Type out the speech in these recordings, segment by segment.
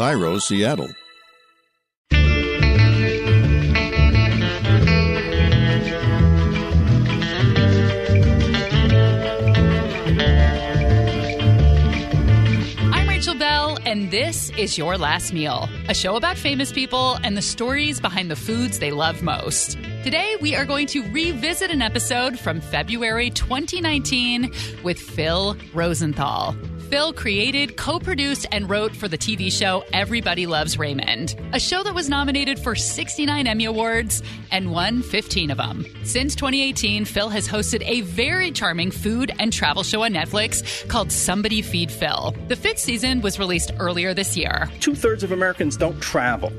Cairo, Seattle. And this is Your Last Meal, a show about famous people and the stories behind the foods they love most. Today, we are going to revisit an episode from February 2019 with Phil Rosenthal. Phil created, co-produced, and wrote for the TV show Everybody Loves Raymond, a show that was nominated for 69 Emmy Awards and won 15 of them. Since 2018, Phil has hosted a very charming food and travel show on Netflix called Somebody Feed Phil. The 5th season was released earlier this year. 2/3 of Americans don't travel.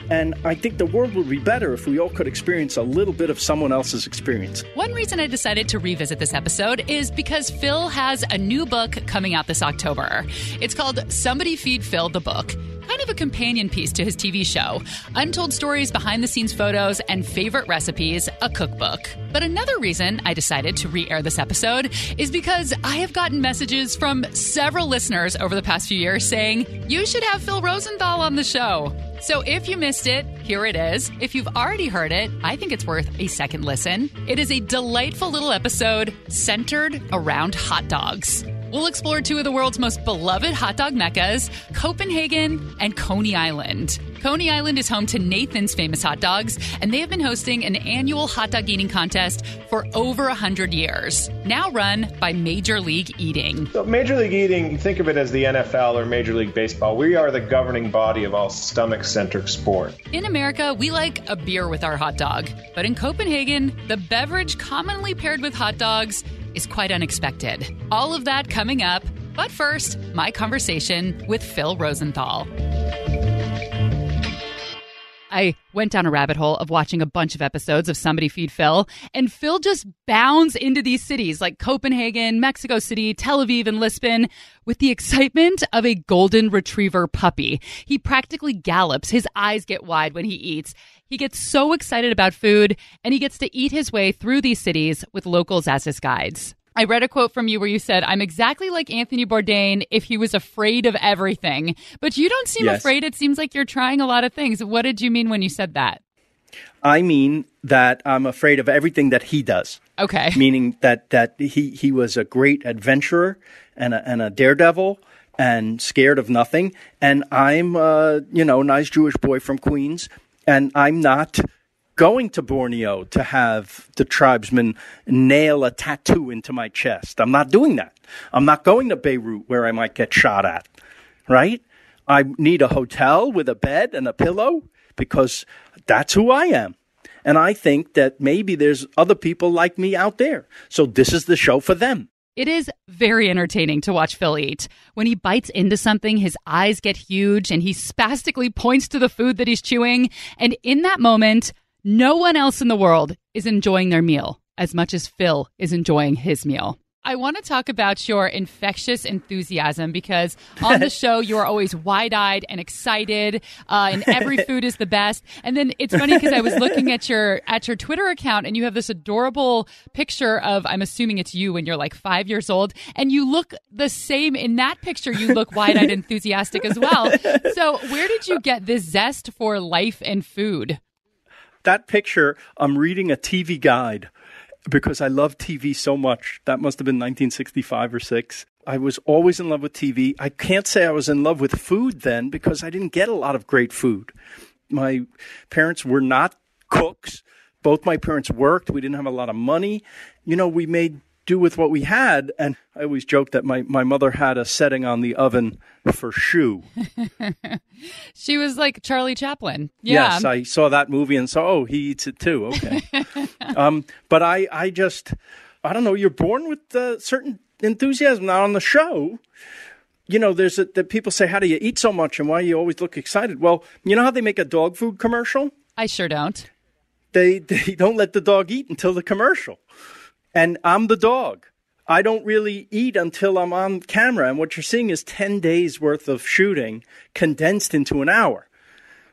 And I think the world would be better if we all could experience a little bit of someone else's experience. One reason I decided to revisit this episode is because Phil has a new book coming out this October. It's called Somebody Feed Phil, the book. Kind of a companion piece to his TV show. Untold stories, behind-the-scenes photos, and favorite recipes, a cookbook. But another reason I decided to re-air this episode is because I have gotten messages from several listeners over the past few years saying, you should have Phil Rosenthal on the show. So if you missed it, here it is. If you've already heard it, I think it's worth a second listen. It is a delightful little episode centered around hot dogs. We'll explore two of the world's most beloved hot dog meccas, Copenhagen and Coney Island. Coney Island is home to Nathan's Famous Hot Dogs, and they have been hosting an annual hot dog eating contest for over 100 years, now run by Major League Eating. So Major League Eating, think of it as the NFL or Major League Baseball. We are the governing body of all stomach-centric sport. In America, we like a beer with our hot dog. But in Copenhagen, the beverage commonly paired with hot dogs is quite unexpected. All of that coming up. But first, my conversation with Phil Rosenthal. I went down a rabbit hole of watching a bunch of episodes of Somebody Feed Phil, and Phil just bounds into these cities like Copenhagen, Mexico City, Tel Aviv, and Lisbon with the excitement of a golden retriever puppy. He practically gallops. His eyes get wide when he eats. He gets so excited about food, and he gets to eat his way through these cities with locals as his guides. I read a quote from you where you said, I'm exactly like Anthony Bourdain if he was afraid of everything. But you don't seem afraid. It seems like you're trying a lot of things. What did you mean when you said that? I mean that I'm afraid of everything that he does. Okay. Meaning that he was a great adventurer and a daredevil and scared of nothing. And I'm, a nice Jewish boy from Queens, and I'm not going to Borneo to have the tribesmen nail a tattoo into my chest. I'm not doing that. I'm not going to Beirut where I might get shot at, right? I need a hotel with a bed and a pillow because that's who I am. And I think that maybe there's other people like me out there. So this is the show for them. It is very entertaining to watch Phil eat. When he bites into something, his eyes get huge and he spastically points to the food that he's chewing. And in that moment, no one else in the world is enjoying their meal as much as Phil is enjoying his meal. I want to talk about your infectious enthusiasm because on the show, you are always wide-eyed and excited, and every food is the best. And then it's funny because I was looking at your Twitter account, and you have this adorable picture of, I'm assuming it's you when you're like 5 years old, and you look the same in that picture. You look wide-eyed, enthusiastic as well. So where did you get this zest for life and food? That picture, I'm reading a TV guide because I love TV so much. That must have been 1965 or 6. I was always in love with TV. I can't say I was in love with food then because I didn't get a lot of great food. My parents were not cooks. Both my parents worked. We didn't have a lot of money. We made do with what we had. And I always joke that my mother had a setting on the oven for choux. She was like Charlie Chaplin. Yeah. Yes, I saw that movie and saw, he eats it too. Okay. But I don't know, you're born with certain enthusiasm. Now on the show, there's that people say, how do you eat so much and why you always look excited? Well, you know how they make a dog food commercial? I sure don't. They don't let the dog eat until the commercial. And I'm the dog. I don't really eat until I'm on camera. And what you're seeing is 10 days worth of shooting condensed into an hour.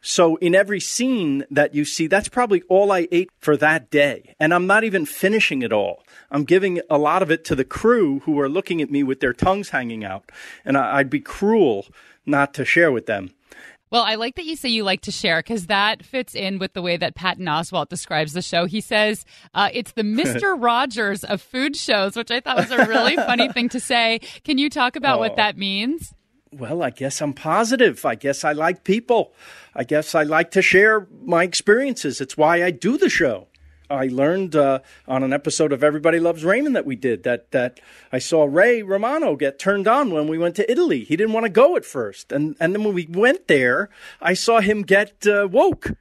So in every scene that you see, that's probably all I ate for that day. And I'm not even finishing it all. I'm giving a lot of it to the crew who are looking at me with their tongues hanging out. And I'd be cruel not to share with them. Well, I like that you say you like to share because that fits in with the way that Patton Oswalt describes the show. He says it's the Mr. Rogers of food shows, which I thought was a really funny thing to say. Can you talk about what that means? Well, I guess I'm positive. I guess I like people. I guess I like to share my experiences. It's why I do the show. I learned on an episode of Everybody Loves Raymond that we did that I saw Ray Romano get turned on when we went to Italy. He didn't want to go at first. And then when we went there, I saw him get woke.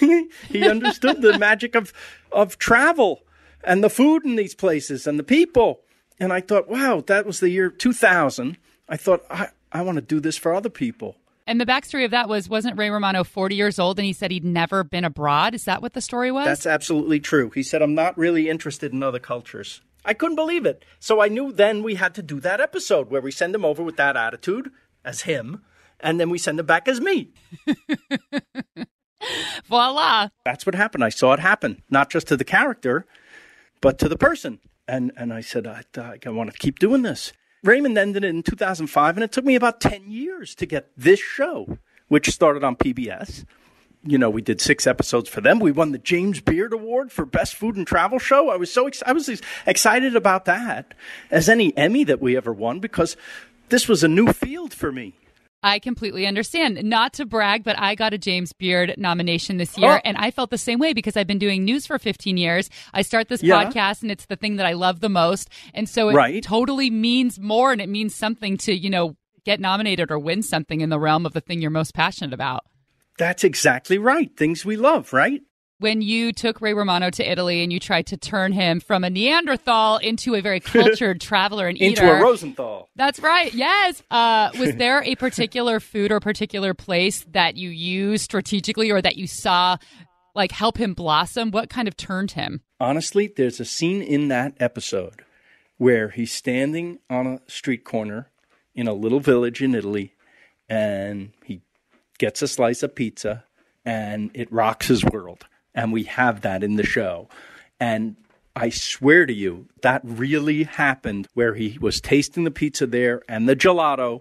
He understood the magic of travel and the food in these places and the people. And I thought, wow, that was the year 2000. I thought, I want to do this for other people. And the backstory of that wasn't Ray Romano 40 years old and he said he'd never been abroad? Is that what the story was? That's absolutely true. He said, I'm not really interested in other cultures. I couldn't believe it. So I knew then we had to do that episode where we send him over with that attitude as him, and then we send him back as me. Voila. That's what happened. I saw it happen, not just to the character, but to the person. And I said, I want to keep doing this. Raymond ended it in 2005, and it took me about 10 years to get this show, which started on PBS. You know, we did 6 episodes for them. We won the James Beard Award for Best Food and Travel Show. I was as excited about that as any Emmy that we ever won because this was a new field for me. I completely understand. Not to brag, but I got a James Beard nomination this year, and I felt the same way because I've been doing news for 15 years. I start this podcast, and it's the thing that I love the most, and so it totally means more, and it means something to, get nominated or win something in the realm of the thing you're most passionate about. That's exactly right. Things we love, right? When you took Ray Romano to Italy and you tried to turn him from a Neanderthal into a very cultured traveler and eater. Into a Rosenthal. That's right. Yes. Was there a particular food or particular place that you used strategically or that you saw help him blossom? What kind of turned him? Honestly, there's a scene in that episode where he's standing on a street corner in a little village in Italy and he gets a slice of pizza and it rocks his world. And we have that in the show. And I swear to you, that really happened where he was tasting the pizza there and the gelato.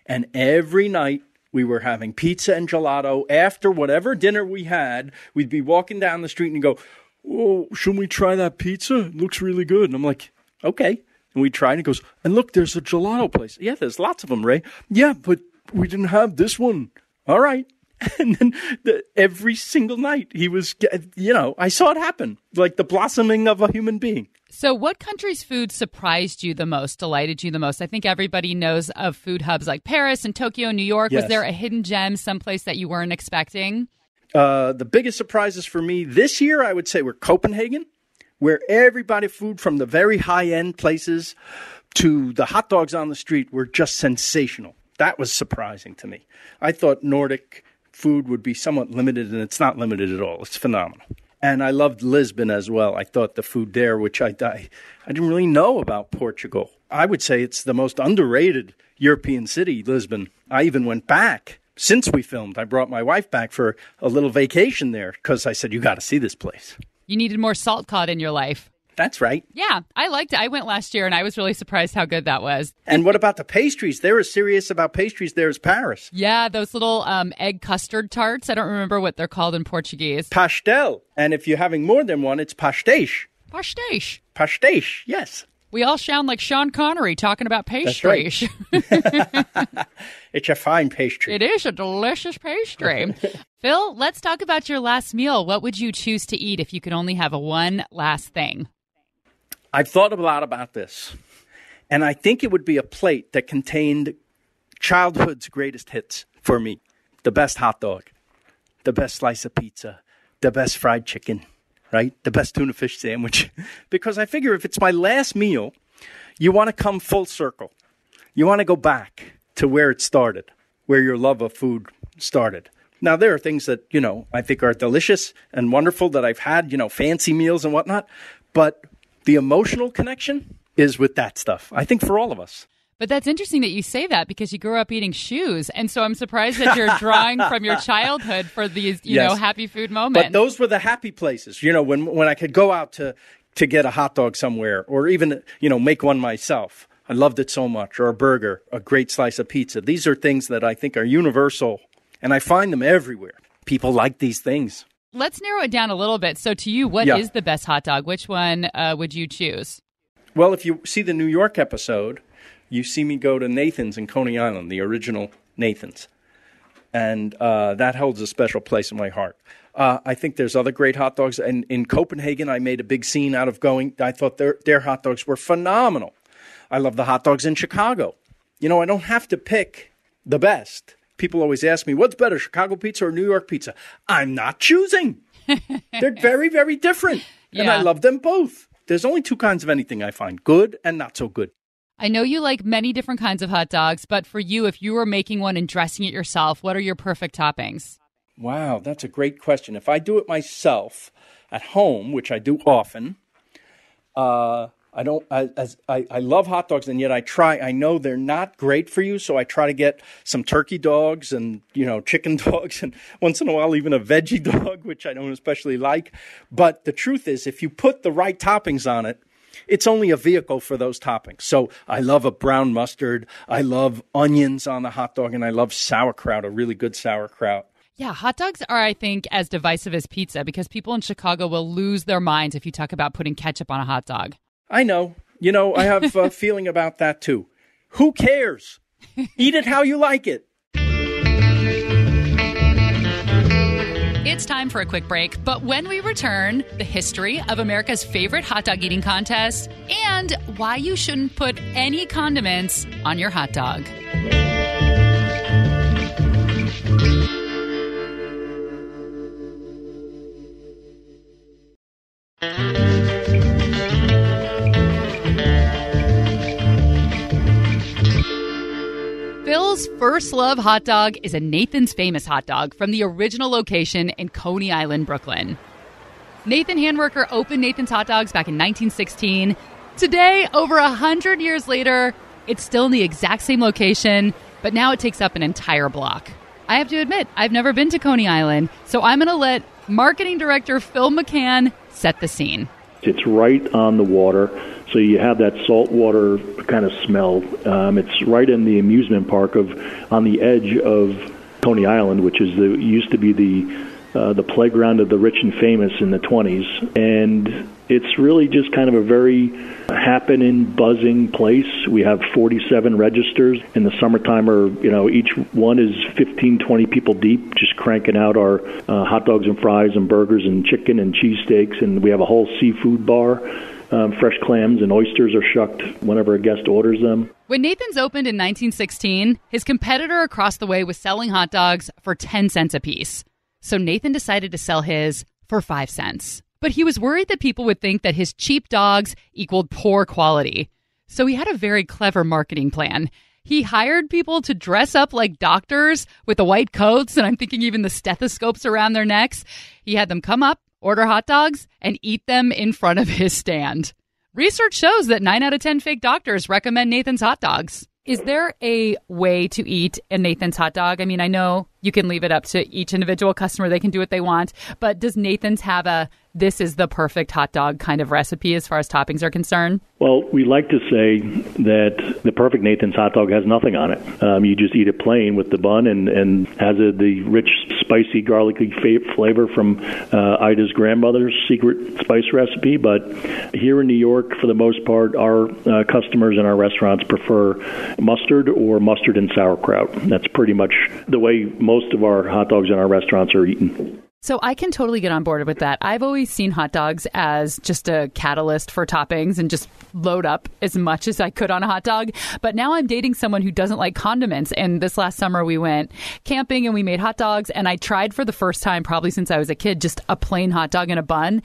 And every night we were having pizza and gelato. After whatever dinner we had, we'd be walking down the street and go, oh, shouldn't we try that pizza? It looks really good. And I'm like, okay. And we tried and he goes, and look, there's a gelato place. Yeah, there's lots of them, Ray. Yeah, but we didn't have this one. All right. And then every single night he was, I saw it happen, like the blossoming of a human being. So what country's food surprised you the most, delighted you the most? I think everybody knows of food hubs like Paris and Tokyo, New York. Yes. Was there a hidden gem someplace that you weren't expecting? The biggest surprises for me this year, I would say, were Copenhagen, where everybody food from the very high-end places to the hot dogs on the street were just sensational. That was surprising to me. I thought Nordic food would be somewhat limited, and it's not limited at all. It's phenomenal. And I loved Lisbon as well. I thought the food there, which I didn't really know about Portugal. I would say it's the most underrated European city, Lisbon. I even went back since we filmed. I brought my wife back for a little vacation there because I said, you got to see this place. You needed more salt cod in your life. That's right. Yeah, I liked it. I went last year, and I was really surprised how good that was. And what about the pastries? They're as serious about pastries there as Paris. Yeah, those little egg custard tarts. I don't remember what they're called in Portuguese. Pastel. And if you're having more than one, it's pastéis. Pastéis. Pastéis, yes. We all sound like Sean Connery talking about pastries. That's right. It's a fine pastry. It is a delicious pastry. Phil, let's talk about your last meal. What would you choose to eat if you could only have one last thing? I've thought a lot about this, and I think it would be a plate that contained childhood's greatest hits for me. The best hot dog, the best slice of pizza, the best fried chicken, right? The best tuna fish sandwich. Because I figure if it's my last meal, you want to come full circle. You want to go back to where it started, where your love of food started. Now, there are things that, I think are delicious and wonderful that I've had, fancy meals and whatnot, but the emotional connection is with that stuff, I think, for all of us. But that's interesting that you say that because you grew up eating shoes. And so I'm surprised that you're drawing from your childhood for these, happy food moments. But those were the happy places, when I could go out to get a hot dog somewhere or even, make one myself. I loved it so much. Or a burger, a great slice of pizza. These are things that I think are universal And I find them everywhere. People like these things. Let's narrow it down a little bit. So to you, what is the best hot dog? Which one would you choose? Well, if you see the New York episode, you see me go to Nathan's in Coney Island, the original Nathan's. And that holds a special place in my heart. I think there's other great hot dogs. And in Copenhagen, I made a big scene out of going. I thought their hot dogs were phenomenal. I love the hot dogs in Chicago. You know, I don't have to pick the best. People always ask me, what's better, Chicago pizza or New York pizza? I'm not choosing. They're very, very different. Yeah. And I love them both. There's only two kinds of anything I find, good and not so good. I know you like many different kinds of hot dogs, but for you, if you were making one and dressing it yourself, what are your perfect toppings? Wow, that's a great question. If I do it myself at home, which I do often, I love hot dogs, and yet I know they're not great for you, so I try to get some turkey dogs and, chicken dogs, and once in a while even a veggie dog, which I don't especially like. But the truth is, if you put the right toppings on it, it's only a vehicle for those toppings. So I love a brown mustard, I love onions on the hot dog, and I love sauerkraut, a really good sauerkraut. Yeah, hot dogs are, I think, as divisive as pizza because people in Chicago will lose their minds if you talk about putting ketchup on a hot dog. I know. I have a feeling about that, too. Who cares? Eat it how you like it. It's time for a quick break, but when we return, the history of America's favorite hot dog eating contest and why you shouldn't put any condiments on your hot dog. Phil's first love hot dog is a Nathan's Famous hot dog from the original location in Coney Island, Brooklyn. Nathan Handwerker opened Nathan's Hot Dogs back in 1916. Today, over 100 years later, it's still in the exact same location, but now it takes up an entire block. I have to admit, I've never been to Coney Island, so I'm going to let marketing director Phil McCann set the scene. It's right on the water, so you have that saltwater kind of smell. It's right in the amusement park on the edge of Coney Island, which used to be the playground of the rich and famous in the 20s. And it's really just kind of a very happening, buzzing place. We have 47 registers. In the summertime, each one is 15, 20 people deep, just cranking out our hot dogs and fries and burgers and chicken and cheesesteaks. And we have a whole seafood bar. Fresh clams and oysters are shucked whenever a guest orders them. When Nathan's opened in 1916, his competitor across the way was selling hot dogs for 10 cents a piece. So Nathan decided to sell his for 5 cents. But he was worried that people would think that his cheap dogs equaled poor quality. So he had a very clever marketing plan. He hired people to dress up like doctors with the white coats, and I'm thinking even the stethoscopes around their necks. He had them come up, order hot dogs, and eat them in front of his stand. Research shows that 9 out of 10 fake doctors recommend Nathan's hot dogs. Is there a way to eat a Nathan's hot dog? I mean, I know you can leave it up to each individual customer. They can do what they want. But does Nathan's have this is the perfect hot dog kind of recipe as far as toppings are concerned? Well, we like to say that the perfect Nathan's hot dog has nothing on it. You just eat it plain with the bun and has the rich, spicy, garlicky flavor from Ida's grandmother's secret spice recipe. But here in New York, for the most part, our customers in our restaurants prefer mustard or mustard and sauerkraut. That's pretty much the way most of our hot dogs in our restaurants are eaten. So I can totally get on board with that. I've always seen hot dogs as just a catalyst for toppings and just load up as much as I could on a hot dog. But now I'm dating someone who doesn't like condiments. And this last summer we went camping and we made hot dogs. And I tried for the first time, probably since I was a kid, just a plain hot dog in a bun.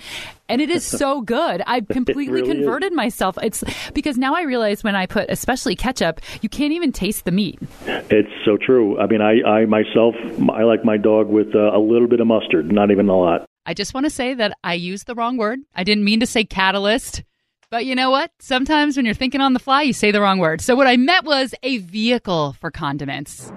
And it is so good. I've completely converted myself. It's because now I realize when I put especially ketchup, you can't even taste the meat. It's so true. I mean, I myself, I like my dog with a little bit of mustard, not even a lot. I just want to say that I used the wrong word. I didn't mean to say catalyst. But you know what? Sometimes when you're thinking on the fly, you say the wrong word. So what I meant was a vehicle for condiments.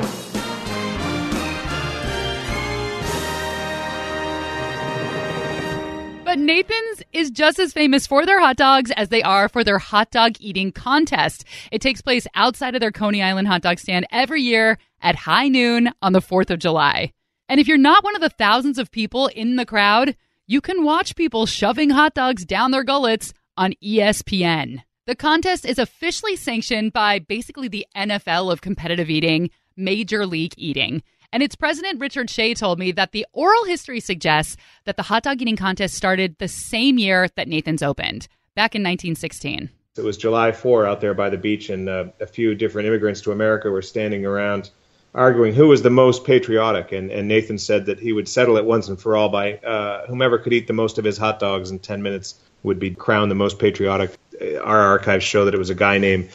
But And Nathan's is just as famous for their hot dogs as they are for their hot dog eating contest. It takes place outside of their Coney Island hot dog stand every year at high noon on the 4th of July. And if you're not one of the thousands of people in the crowd, you can watch people shoving hot dogs down their gullets on ESPN. The contest is officially sanctioned by basically the NFL of competitive eating, Major League Eating. And its president, Richard Shea, told me that the oral history suggests that the hot dog eating contest started the same year that Nathan's opened, back in 1916. It was July 4 out there by the beach, and a few different immigrants to America were standing around arguing who was the most patriotic. And Nathan said that he would settle it once and for all by whomever could eat the most of his hot dogs in 10 minutes would be crowned the most patriotic. Our archives show that it was a guy named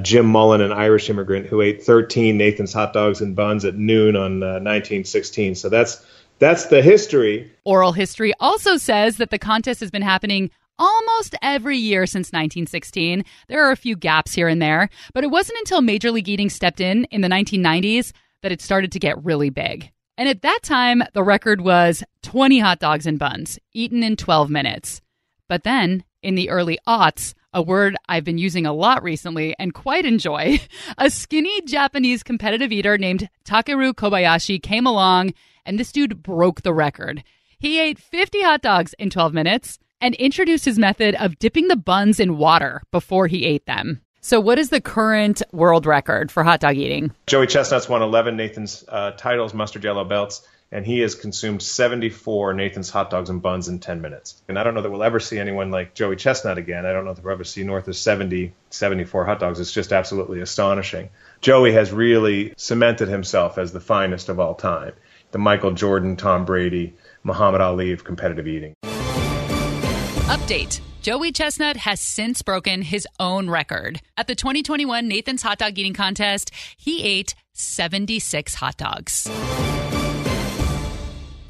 Jim Mullen, an Irish immigrant, who ate 13 Nathan's hot dogs and buns at noon on 1916. So that's the history. Oral history also says that the contest has been happening almost every year since 1916. There are a few gaps here and there, but it wasn't until Major League Eating stepped in the 1990s that it started to get really big. And at that time, the record was 20 hot dogs and buns, eaten in 12 minutes. But then, in the early aughts, a word I've been using a lot recently and quite enjoy, a skinny Japanese competitive eater named Takeru Kobayashi came along, and this dude broke the record. He ate 50 hot dogs in 12 minutes and introduced his method of dipping the buns in water before he ate them. So what is the current world record for hot dog eating? Joey Chestnut's won 11 Nathan's titles, mustard yellow belts, and he has consumed 74 Nathan's hot dogs and buns in 10 minutes. And I don't know that we'll ever see anyone like Joey Chestnut again. I don't know if we'll ever see north of 70, 74 hot dogs. It's just absolutely astonishing. Joey has really cemented himself as the finest of all time. The Michael Jordan, Tom Brady, Muhammad Ali of competitive eating. Update. Joey Chestnut has since broken his own record. At the 2021 Nathan's Hot Dog Eating Contest, he ate 76 hot dogs.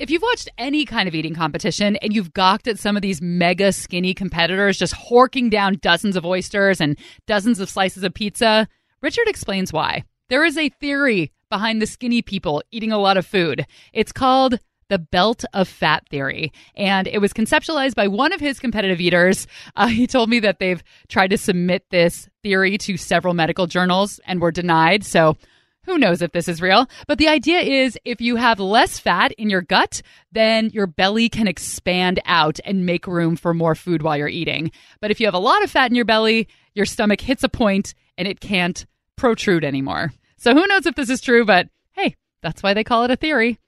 If you've watched any kind of eating competition and you've gawked at some of these mega skinny competitors just horking down dozens of oysters and dozens of slices of pizza, Richard explains why. There is a theory behind the skinny people eating a lot of food. It's called the belt of fat theory, and it was conceptualized by one of his competitive eaters. He told me that they've tried to submit this theory to several medical journals and were denied, so who knows if this is real. But the idea is if you have less fat in your gut, then your belly can expand out and make room for more food while you're eating. But if you have a lot of fat in your belly, your stomach hits a point and it can't protrude anymore. So who knows if this is true, but hey, that's why they call it a theory.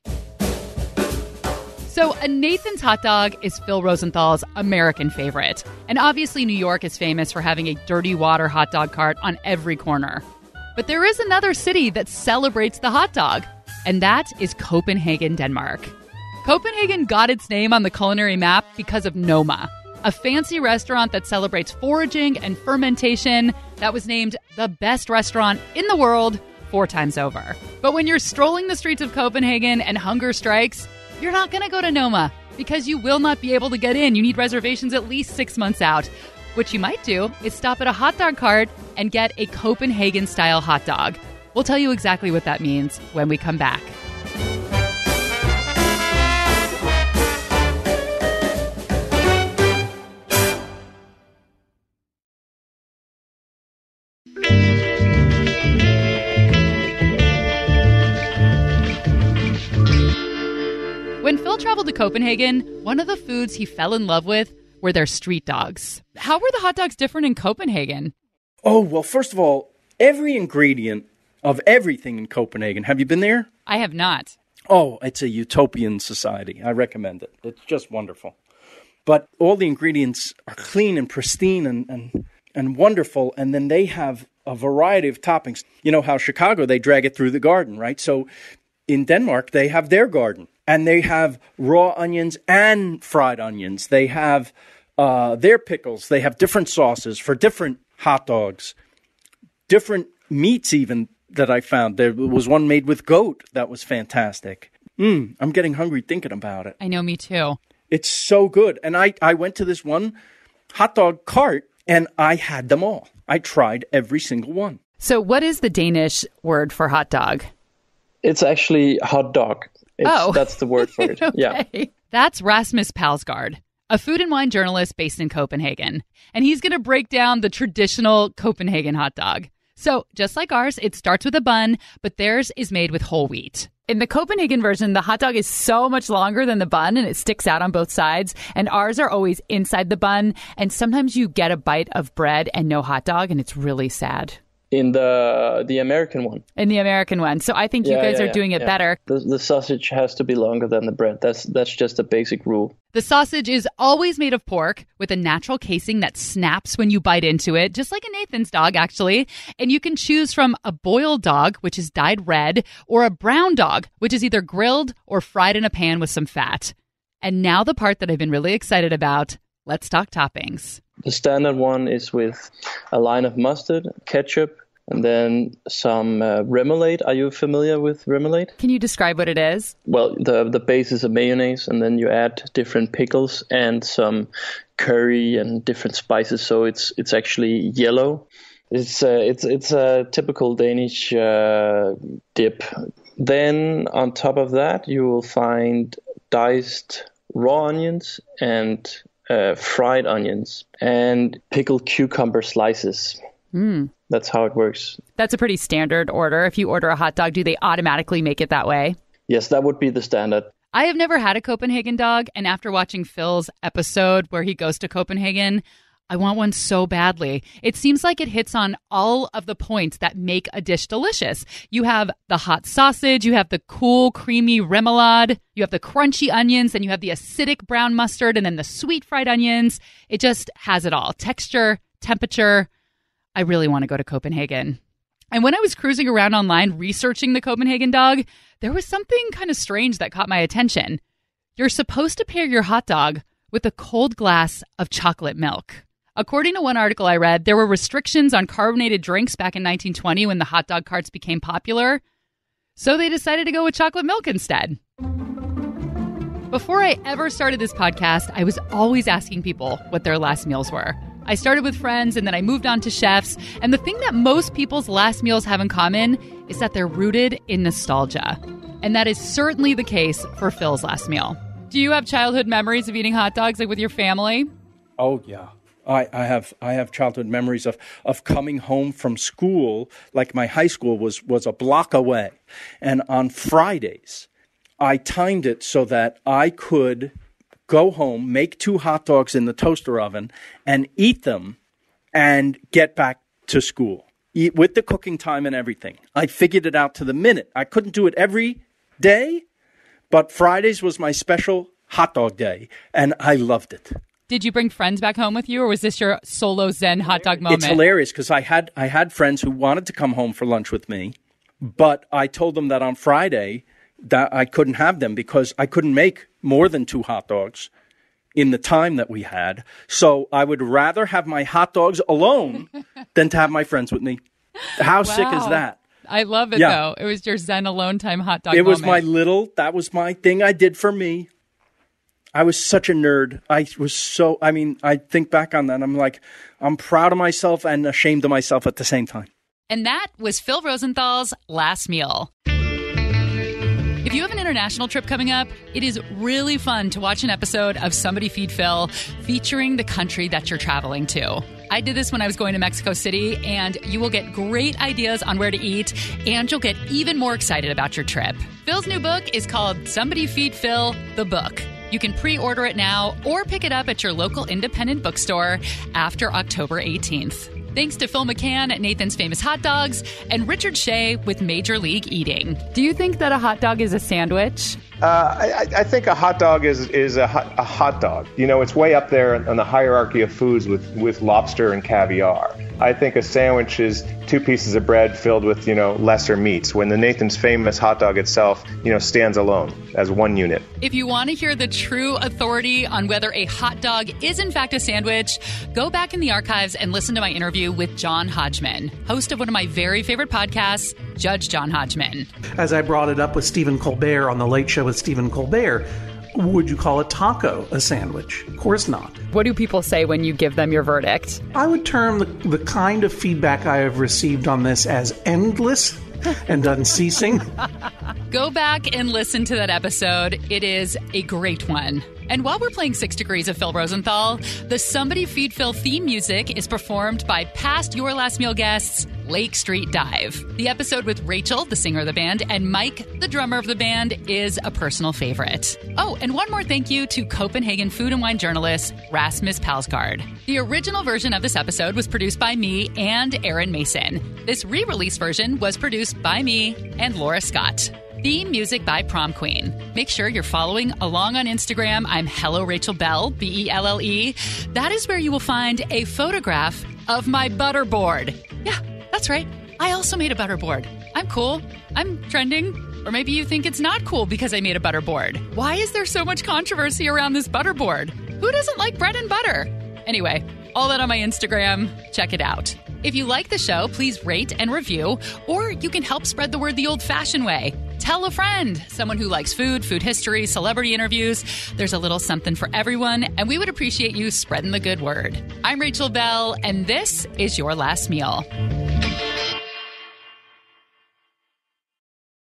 So a Nathan's hot dog is Phil Rosenthal's American favorite. And obviously New York is famous for having a dirty water hot dog cart on every corner. But there is another city that celebrates the hot dog, and that is Copenhagen, Denmark. Copenhagen got its name on the culinary map because of Noma, a fancy restaurant that celebrates foraging and fermentation that was named the best restaurant in the world 4 times over. But when you're strolling the streets of Copenhagen and hunger strikes, you're not going to go to Noma because you will not be able to get in. You need reservations at least 6 months out. What you might do is stop at a hot dog cart and get a Copenhagen-style hot dog. We'll tell you exactly what that means when we come back. When Phil traveled to Copenhagen, one of the foods he fell in love with were their street dogs. How were the hot dogs different in Copenhagen? Oh, well, first of all, every ingredient of everything in Copenhagen. Have you been there? I have not. Oh, it's a utopian society. I recommend it. It's just wonderful. But all the ingredients are clean and pristine and wonderful, and then they have a variety of toppings. You know how Chicago, they drag it through the garden, right? So in Denmark, they have their garden. And they have raw onions and fried onions. They have their pickles. They have different sauces for different hot dogs. Different meats even that I found. There was one made with goat that was fantastic. I'm getting hungry thinking about it. I know, me too. It's so good. And I went to this one hot dog cart and I had them all. I tried every single one. So what is the Danish word for hot dog? It's actually hot dog. That's the word for it. Okay. Yeah. That's Rasmus Palsgaard, a food and wine journalist based in Copenhagen. And he's going to break down the traditional Copenhagen hot dog. So just like ours, it starts with a bun, but theirs is made with whole wheat. In the Copenhagen version, the hot dog is so much longer than the bun and it sticks out on both sides. And ours are always inside the bun. And sometimes you get a bite of bread and no hot dog, and it's really sad. In the American one. In the American one. So I think you guys are doing it better. The sausage has to be longer than the bread. That's just a basic rule. The sausage is always made of pork with a natural casing that snaps when you bite into it, just like a Nathan's dog, actually. And you can choose from a boiled dog, which is dyed red, or a brown dog, which is either grilled or fried in a pan with some fat. And now the part that I've been really excited about. Let's talk toppings. The standard one is with a line of mustard, ketchup, and then some remoulade. Are you familiar with remoulade? Can you describe what it is? Well, the base is a mayonnaise, and then you add different pickles and some curry and different spices, so it's actually yellow. It's a typical Danish dip. Then on top of that, you will find diced raw onions and fried onions and pickled cucumber slices. That's how it works. That's a pretty standard order. If you order a hot dog, do they automatically make it that way? Yes, that would be the standard. I have never had a Copenhagen dog, and after watching Phil's episode where he goes to Copenhagen, I want one so badly. It seems like it hits on all of the points that make a dish delicious. You have the hot sausage, you have the cool, creamy remoulade, you have the crunchy onions, and you have the acidic brown mustard, and then the sweet fried onions. It just has it all. Texture, temperature. I really want to go to Copenhagen. And when I was cruising around online researching the Copenhagen dog, there was something kind of strange that caught my attention. You're supposed to pair your hot dog with a cold glass of chocolate milk. According to one article I read, there were restrictions on carbonated drinks back in 1920 when the hot dog carts became popular. So they decided to go with chocolate milk instead. Before I ever started this podcast, I was always asking people what their last meals were. I started with friends and then I moved on to chefs. And the thing that most people's last meals have in common is that they're rooted in nostalgia. And that is certainly the case for Phil's last meal. Do you have childhood memories of eating hot dogs like with your family? Oh, yeah. I have childhood memories of coming home from school, like my high school was a block away. And on Fridays, I timed it so that I could go home, make 2 hot dogs in the toaster oven, and eat them and get back to school. Eat with the cooking time and everything. I figured it out to the minute. I couldn't do it every day, but Fridays was my special hot dog day, and I loved it. Did you bring friends back home with you, or was this your solo Zen hot dog moment? It's hilarious because I had friends who wanted to come home for lunch with me, but I told them that on Friday that I couldn't have them because I couldn't make more than 2 hot dogs in the time that we had. So I would rather have my hot dogs alone than to have my friends with me. How sick is that? I love it, though. It was your Zen alone time hot dog moment. It was that was my thing I did for me. I was such a nerd. I think back on that and I'm like, I'm proud of myself and ashamed of myself at the same time. And that was Phil Rosenthal's last meal. If you have an international trip coming up, it is really fun to watch an episode of Somebody Feed Phil featuring the country that you're traveling to. I did this when I was going to Mexico City, and you will get great ideas on where to eat, and you'll get even more excited about your trip. Phil's new book is called Somebody Feed Phil, the Book. You can pre-order it now or pick it up at your local independent bookstore after October 18th. Thanks to Phil McCann at Nathan's Famous Hot Dogs and Richard Shea with Major League Eating. Do you think that a hot dog is a sandwich? I think a hot dog is a hot dog. You know, it's way up there on the hierarchy of foods with lobster and caviar. I think a sandwich is 2 pieces of bread filled with, lesser meats, when the Nathan's Famous hot dog itself, stands alone as one unit. If you want to hear the true authority on whether a hot dog is in fact a sandwich, go back in the archives and listen to my interview with John Hodgman, host of one of my very favorite podcasts, Judge John Hodgman. As I brought it up with Stephen Colbert on The Late Show with Stephen Colbert, would you call a taco a sandwich? Of course not. What do people say when you give them your verdict? I would term the kind of feedback I have received on this as endless and unceasing. Go back and listen to that episode. It is a great one. And while we're playing 6 Degrees of Phil Rosenthal, the Somebody Feed Phil theme music is performed by past Your Last Meal guests, Lake Street Dive. The episode with Rachel, the singer of the band, and Mike, the drummer of the band, is a personal favorite. Oh, and one more thank you to Copenhagen food and wine journalist Rasmus Palsgaard. The original version of this episode was produced by me and Aaron Mason. This re-release version was produced by me and Laura Scott. Theme music by Prom Queen. Make sure you're following along on Instagram. I'm Hello Rachel Bell, Belle. That is where you will find a photograph of my butterboard. Yeah, that's right. I also made a butterboard. I'm cool. I'm trending. Or maybe you think it's not cool because I made a butterboard. Why is there so much controversy around this butterboard? Who doesn't like bread and butter? Anyway, all that on my Instagram. Check it out. If you like the show, please rate and review, or you can help spread the word the old-fashioned way. Tell a friend, someone who likes food history, celebrity interviews. There's a little something for everyone, and we would appreciate you spreading the good word. I'm Rachel Bell, and this is Your Last Meal.